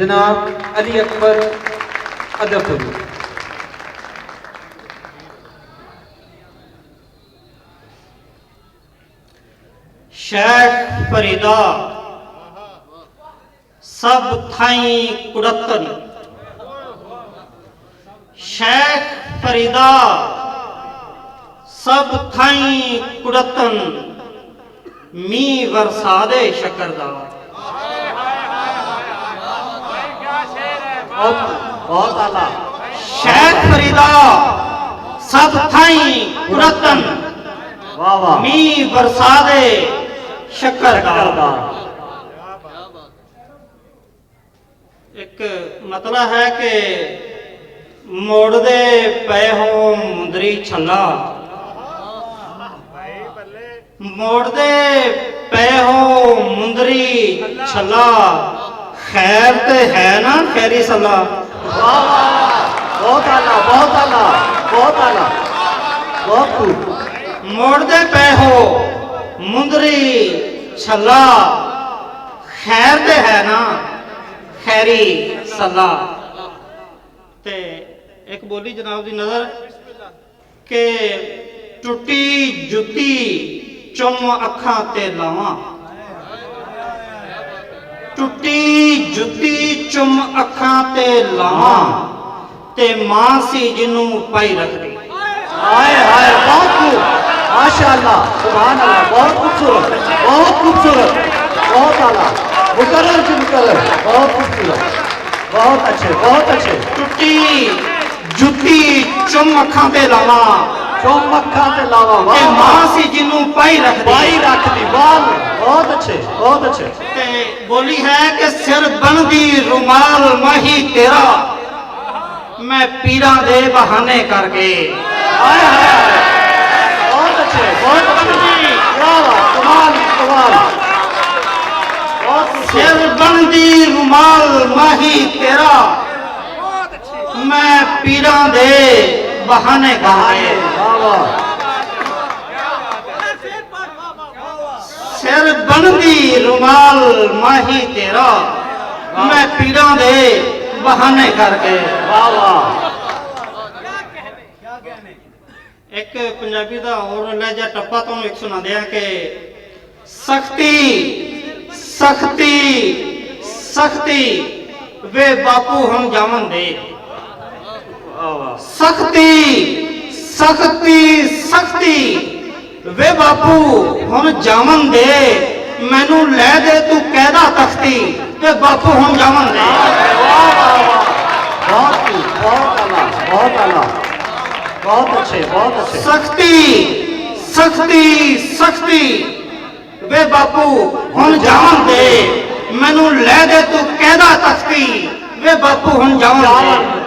जनाब अली अकबर अदबपुरी। शेख फरीदा सब थाई कुड़तन, शेख फरीदा सब थाई कुड़तन, मी वरसादे शकरदा। बहुत आला। शेख फरीदा सब थाई कुड़तन, वाह वाह। मी वरसादे शकरदा। एक मतलब है कि मोड़दे पे हो मुंदरी छला, मोड़दे पे हो मुंदरी छला, खैर ते है ना खैरी सला। वाह वाह, बहुत आला, बहुत आला, बहुत आला, बहुत खूब। मोड़दे पे हो मुंदरी छला, खैर ते है ना खैरी सला। ते एक बोली जनाब दी नजर के टुटी जुती चुम अखा ते लावां, टुटी जुती चुम अखा ते लावां, ते मां सी जिन्नू पाई रखदी। हाय हाय, बहुत खूब, माशाअल्लाह, सुभान अल्लाह, बहुत खूबसूरत, बहुत खूबसूरत, बहुत आला, मुकर्रर से मुकर्रर, बहुत खूबसूरत, बहुत अच्छे, बहुत अच्छे। टुटी जुती चुम अखा ते लावां, चुम अखा ते लावा, ते वाह मां वाह, सी जिन्नू पाई रखदी। पाई रख दी, वाह, बहुत अच्छे, बहुत अच्छे। ते बोली है कि सिर बनदी रुमाल माही तेरा, मैं पीरा दे बहाने करके। हाय हाय, बहुत अच्छे, बहुत अच्छे, वाह वाह, कमाल कमाल, बहुत खूबसूरत। सिर बनदी रुमाल माही तेरा, मैं पीरा दे बहाने करके। वाह वाह, सिर बनदी रुमाल माही तेरा, मैं पीरा दे बहाने करके। वाह वाह। एक पंजाबी का और लहजा टप्पा तो एक सुना दिया कि सख्ती सख्ती सख्ती वे बापू हम जावन दे, सख्ती सख्ती सख्ती वे बापू हम जावन दे, मैनू लै दे तू कहदा तख्ती, वे बापू हम जावन दे। वाह वाह वाह, बहुत खूब, बहुत आला, बहुत आला, बहुत अच्छे, बहुत अच्छे। सख्ती सख्ती सख्ती वे बापू हम जावन दे, मैनू लै दे तू कहदा तख्ती, वे बापू हम जावन दे।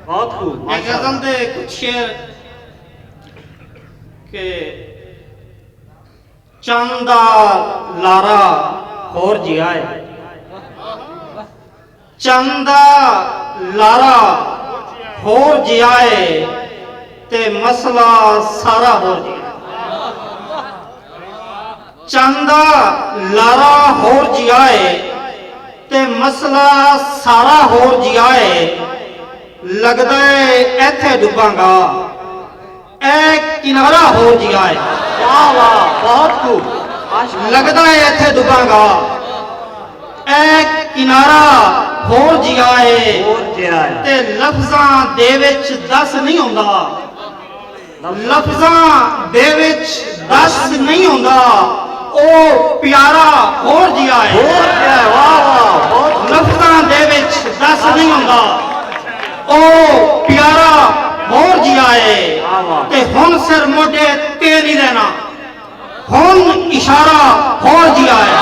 बहुत खूब। एक गजल दे कुछ शेर के चंदा लारा होर जियाए, चंदा लारा होर जियाए, ते मसला सारा होर जिया। चंदा लारा होर जियाए, ते मसला सारा होर जियाए, लगदा है इत्थे डुबांगा, ए किनारा हो जिया है। वाह वाह, बहुत खूब, लगदा है इत्थे डुबांगा, ए किनारा हो जिया है। और जिया है। ते लफ्जां दे विच दस नहीं हुंदा, लफ्जां दे विच दस नहीं हुंदा, ओ प्यारा हो जिया है। और जिया है, वाह वाह, बहुत लफ्जां दे विच दस नहीं हुंदा, ओ प्यारा होर जिया है। ते हुन सिर मोढे ते नहीं रहना, हुन इशारा होर जिया है।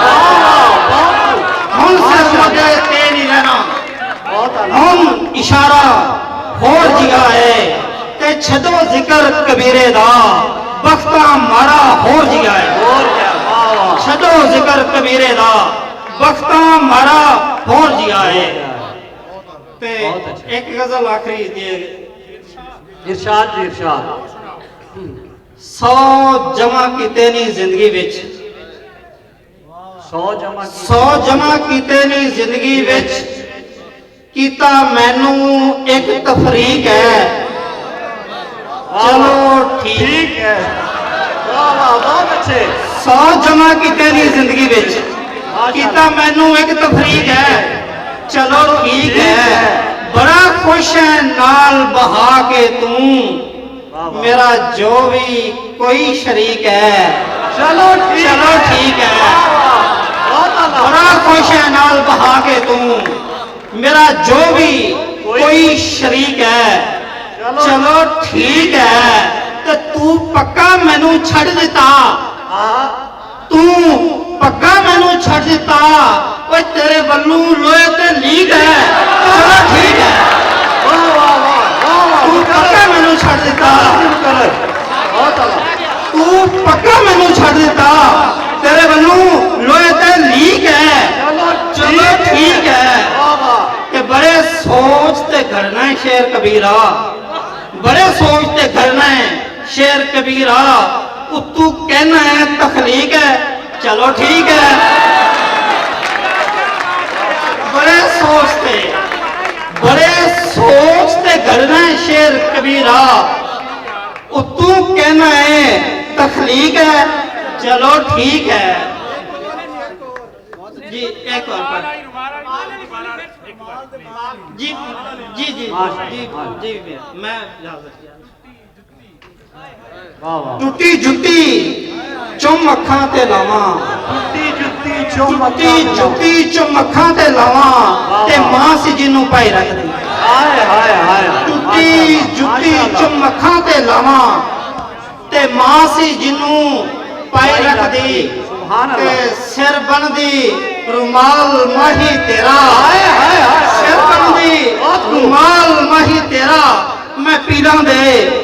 हुन सिर मोढे ते नहीं रहना, हुन इशारा होर जिया है। ते छदो जिक्र कबीरे दा, बख्ता मारा होर जिया है। छदो जिक्र कबीरे दा, बख्ता मारा होर जिया है। ते एक गजल आखिरी दिए, इरशाद जी, इरशाद। 100 जमा कीते नी जिंदगी विच, 100 ਜਮਾ ਕੀਤੇ ਨਹੀਂ ਜ਼ਿੰਦਗੀ ਵਿੱਚ ਕੀਤਾ ਮੈਨੂੰ ਇੱਕ ਤਫਰੀਕ ਹੈ ਚਲੋ ਠੀਕ है वाह वाह बहुत अच्छे 100 ਜਮਾ ਕੀਤੇ ਨਹੀਂ ਜ਼ਿੰਦਗੀ ਵਿੱਚ ਕੀਤਾ ਮੈਨੂੰ ਇੱਕ ਤਫਰੀਕ ਹੈ ਚਲੋ ਠੀਕ ਹੈ ਬੜਾ ਖੁਸ਼ ਹੈ ਨਾਲ ਬਹਾ ਕੇ ਤੂੰ मेरा जो भी कोई शरीक है चलो ठीक है बहुत आला बड़ा खुश है नाल बहा के तू मेरा जो भी कोई शरीक है चलो ठीक है तो तू पक्का मैनू छड़ दिता हाँ तू पक्का मैनू छड़ दिता ओए तेरे वल्लू लोहे ते लीक है चलो ठीक है वाह वाह वाह वाह तू पक्का मैनू छड़ दिता बहुत आला तू पक्का मैनू छड़ दिता तेरे वल्लू लोहे ते लीक है चलो ठीक है वाह वाह कि बड़े सोच ते करना है शेर कबीरा बड़े सोच ते करना है शेर कबीरा तू कहना है तखलीक है चलो ठीक है बड़े सोच ते करना है शेर कबीरा तू कहना है तखलीक है चलो ठीक है जी एक और पर जी जी जी जी जी मैं वाह वाह टुटी जुटी चुम अखां ते लावां जुत्ती टुटी जुटी चुम अखां ते लावां ते मां सी जिन्नू पाई रख दी हाय हाय हाय टुटी जुटी चुम अखां ते लावां ते मां सी जिन्नू पाई रख दी सुभान ते अल्लाह सिर बनदी रुमाल माही तेरा हाय हाय हाय सिर बनदी रुमाल माही तेरा मैं पीरां दे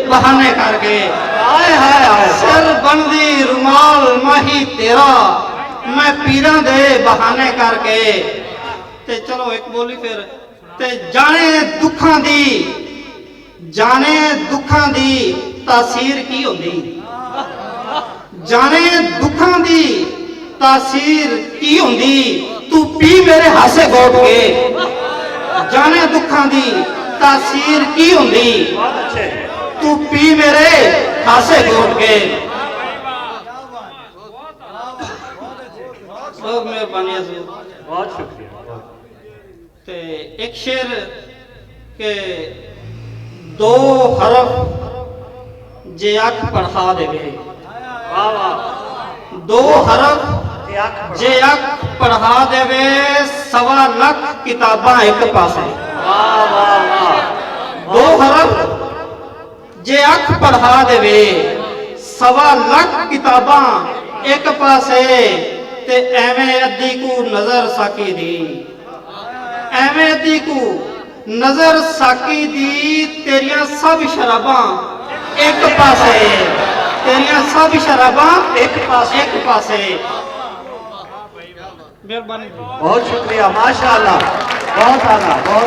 बहाने करके हाय हाय हाय सिर बनदी रुमाल माही तेरा मैं पीरां दे बहाने करके ते चलो एक बोली फिर ते जाने दुखां दी तासीर की होंदी जाने दुखां दी तासीर की होंदी तू पी मेरे हासे गोट के जाने दुखां दी तासीर की होंदी बहुत अच्छे तू पी मेरे हासे गोट के बहुत मेहरबानी बहुत शुक्रिया ते एक शेर के दो हरफ जे अख पढ़ा देवे वाह वाह दो हरफ जे अख पढ़ा देवे 1.25 लाख किताबां एक पासे वाह वाह वाह दो हरफ जे अख पढ़ा देवे 1.25 लाख किताबां एक पासे ते एवें अद्धी को नजर साकी दी एवें अद्धी को नजर साकी दी तेरियां सब शराबां एक पासे तेरियां सब शराबां एक पासे मेहरबानी बहुत शुक्रिया माशाअल्लाह बहुत आला बहुत